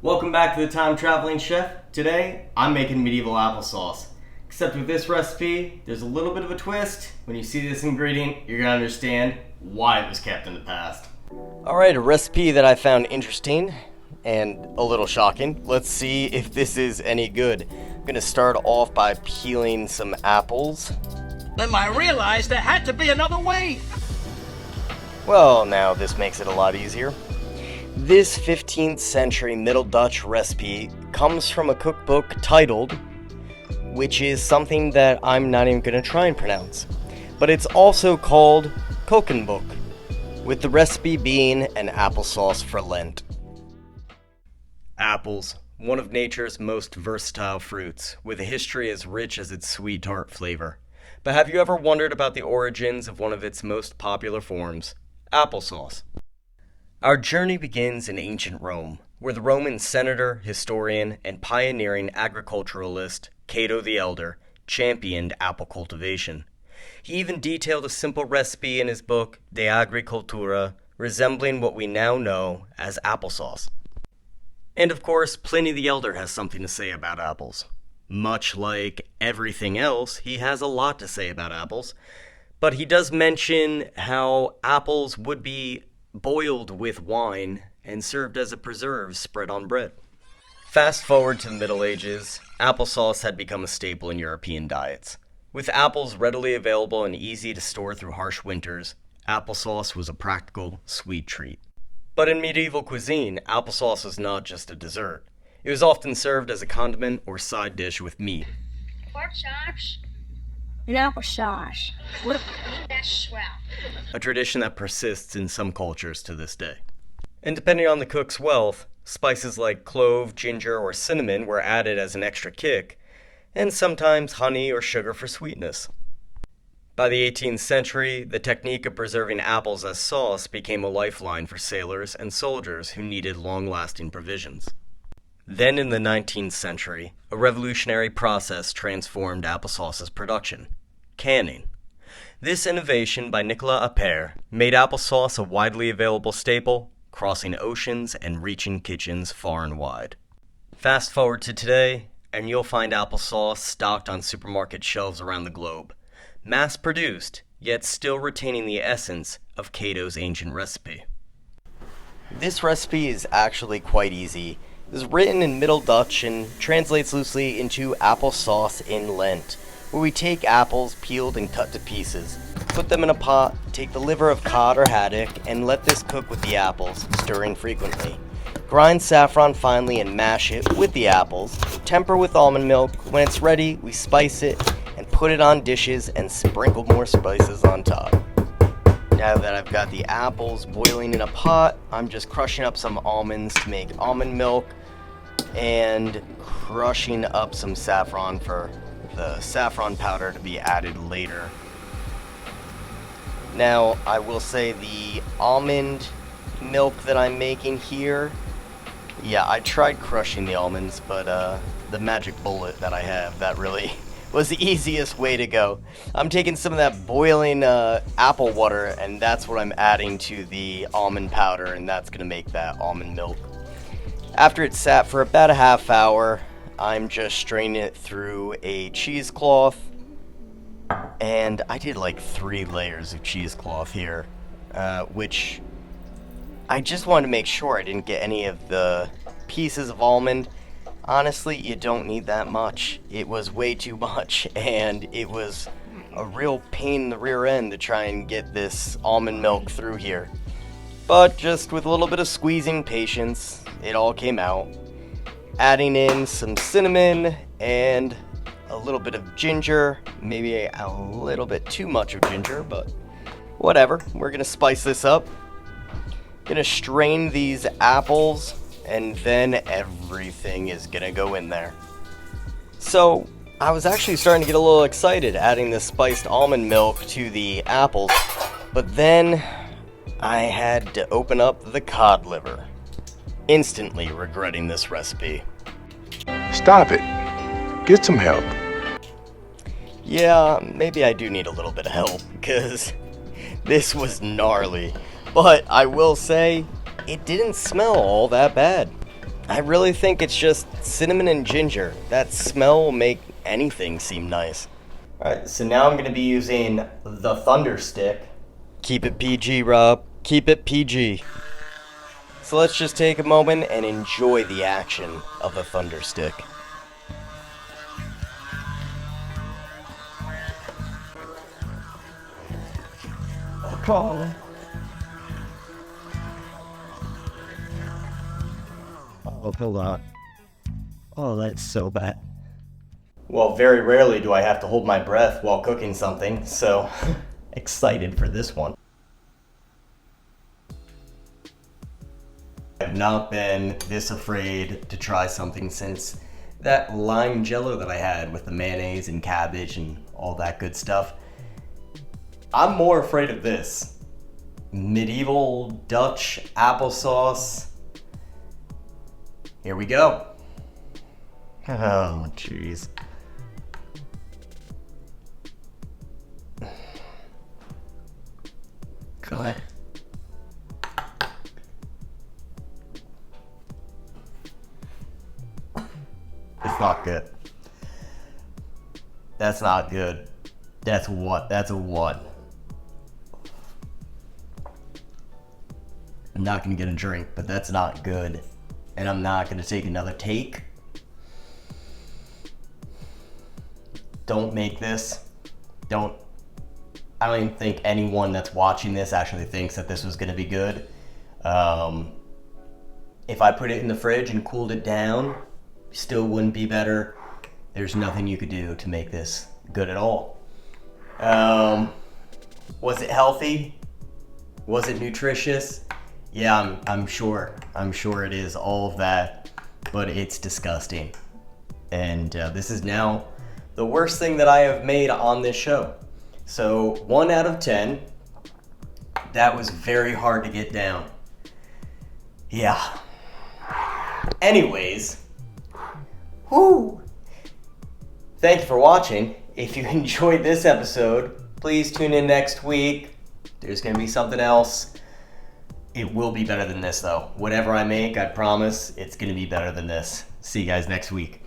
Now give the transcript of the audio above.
Welcome back to the Time Traveling Chef. Today, I'm making medieval applesauce. Except with this recipe, there's a little bit of a twist. When you see this ingredient, you're gonna understand why it was kept in the past. Alright, a recipe that I found interesting and a little shocking. Let's see if this is any good. I'm gonna start off by peeling some apples. Then I realized there had to be another way. Well, now this makes it a lot easier. This 15th century Middle Dutch recipe comes from a cookbook titled, which is something that I'm not even going to try and pronounce, but it's also called Kokenboek, with the recipe being an applesauce for Lent. Apples, one of nature's most versatile fruits, with a history as rich as its sweet tart flavor. But have you ever wondered about the origins of one of its most popular forms, applesauce? Our journey begins in ancient Rome, where the Roman senator, historian, and pioneering agriculturalist Cato the Elder championed apple cultivation. He even detailed a simple recipe in his book De Agricultura, resembling what we now know as applesauce. And of course, Pliny the Elder has something to say about apples. Much like everything else, he has a lot to say about apples, but he does mention how apples would be boiled with wine and served as a preserve spread on bread. Fast forward to the Middle Ages, applesauce had become a staple in European diets. With apples readily available and easy to store through harsh winters, applesauce was a practical, sweet treat. But in medieval cuisine, applesauce was not just a dessert. It was often served as a condiment or side dish with meat. Pork chops and applesauce with that swell. A tradition that persists in some cultures to this day. And depending on the cook's wealth, spices like clove, ginger, or cinnamon were added as an extra kick, and sometimes honey or sugar for sweetness. By the 18th century, the technique of preserving apples as sauce became a lifeline for sailors and soldiers who needed long-lasting provisions. Then in the 19th century, a revolutionary process transformed applesauce's production: canning. This innovation by Nicolas Appert made applesauce a widely available staple, crossing oceans and reaching kitchens far and wide. Fast forward to today, and you'll find applesauce stocked on supermarket shelves around the globe, mass-produced, yet still retaining the essence of Cato's ancient recipe. This recipe is actually quite easy. It was written in Middle Dutch and translates loosely into applesauce in Lent, where we take apples peeled and cut to pieces, put them in a pot, take the liver of cod or haddock, and let this cook with the apples, stirring frequently. Grind saffron finely and mash it with the apples, temper with almond milk. When it's ready, we spice it and put it on dishes and sprinkle more spices on top. Now that I've got the apples boiling in a pot, I'm just crushing up some almonds to make almond milk and crushing up some saffron for the saffron powder to be added later. Now, I will say the almond milk that I'm making here, yeah, I tried crushing the almonds, but the magic bullet that I have, that really was the easiest way to go. I'm taking some of that boiling apple water, and that's what I'm adding to the almond powder, and that's going to make that almond milk. After it's sat for about a half hour, I'm just straining it through a cheesecloth, and I did like 3 layers of cheesecloth here, which I just wanted to make sure I didn't get any of the pieces of almond. Honestly, you don't need that much. It was way too much, and it was a real pain in the rear end to try and get this almond milk through here. But just with a little bit of squeezing patience, it all came out. Adding in some cinnamon and a little bit of ginger, maybe a little bit too much of ginger, but whatever. We're gonna spice this up. Gonna strain these apples, and then everything is gonna go in there. So I was actually starting to get a little excited adding the spiced almond milk to the apples, but then I had to open up the cod liver, instantly regretting this recipe. Stop it. Get some help. Yeah, maybe I do need a little bit of help, because this was gnarly. But I will say, it didn't smell all that bad. I really think it's just cinnamon and ginger. That smell will make anything seem nice. Alright, so now I'm going to be using the Thunder Stick. Keep it PG, Rob. Keep it PG. So let's just take a moment and enjoy the action of the Thunder Stick. Oh, hold on. Oh, that's so bad. Well, very rarely do I have to hold my breath while cooking something, so excited for this one. I've not been this afraid to try something since that lime jello that I had with the mayonnaise and cabbage and all that good stuff. I'm more afraid of this. Medieval Dutch applesauce. Here we go. Oh, jeez. Go ahead. It's not good. That's not good. That's what? That's a what? I'm not gonna get a drink, but that's not good. And I'm not gonna take another take. Don't make this. I don't even think anyone that's watching this actually thinks that this was gonna be good. If I put it in the fridge and cooled it down, still wouldn't be better. There's nothing you could do to make this good at all. Was it healthy? Was it nutritious? Yeah, I'm sure. I'm sure it is all of that, but it's disgusting. And this is now the worst thing that I have made on this show. So 1 out of 10. That was very hard to get down. Yeah. Anyways. Whoo! Thank you for watching. If you enjoyed this episode, please tune in next week. There's gonna be something else. It will be better than this though. Whatever I make, I promise, it's gonna be better than this. See you guys next week.